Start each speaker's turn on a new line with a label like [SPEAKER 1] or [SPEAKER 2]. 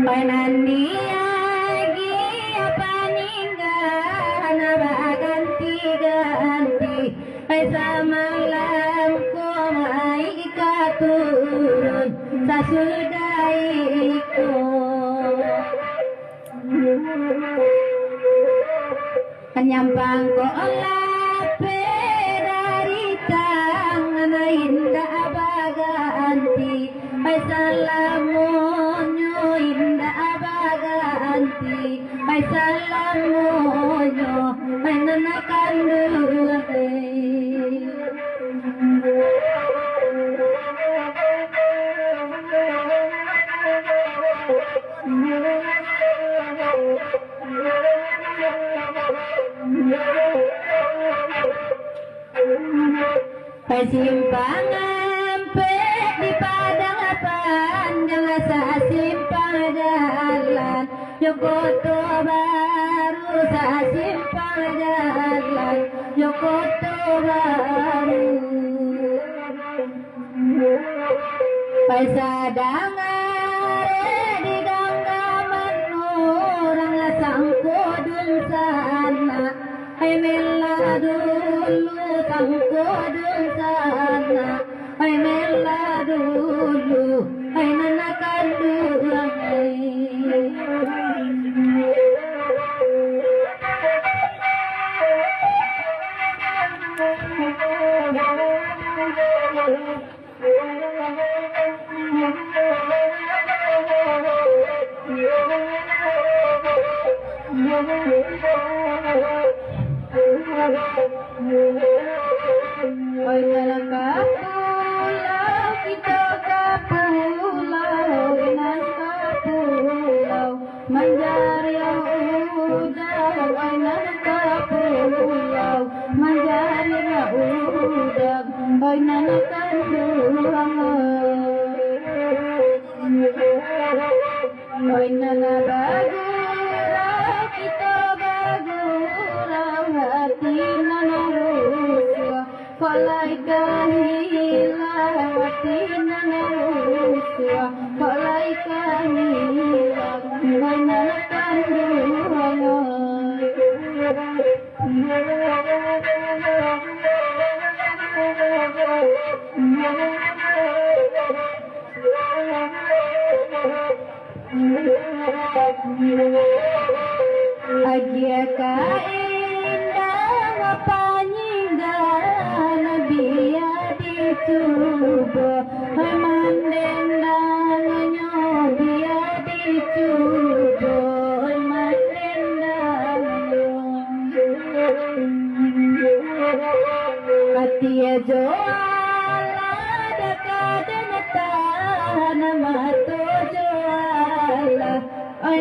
[SPEAKER 1] Panandiagi apa ninggan ganti-ganti ay samalam ko maikaturun sa suday ko kanyampang ko olape dari tangan indah baganti ay salamonyo indah baganti ay salamonyo ay nanakandulate Simpangan pe di padang panjang sa simpang jalan Yokoto baru sa simpang jalan Yokoto baru Paisadangare di ganggaman orang sangkodun sana ay mela dulu sangkodun sana ay mela dulu ay nanakan dulang Hoy nakapulau kita kapulau inan kapulau manjari udang hoy nakapulau manjari udang hoy nanakandurang hoy nanabagurau kita bagurau hati nanaruswa Kalai kahilang hati nanaruswa Kalai kahilang May nanakanduhangan Agya kaindah paninggan biya dicoba ay mandendang nyo biya dicoba ay mandendang nyo katia joala dakadanata namato joala ay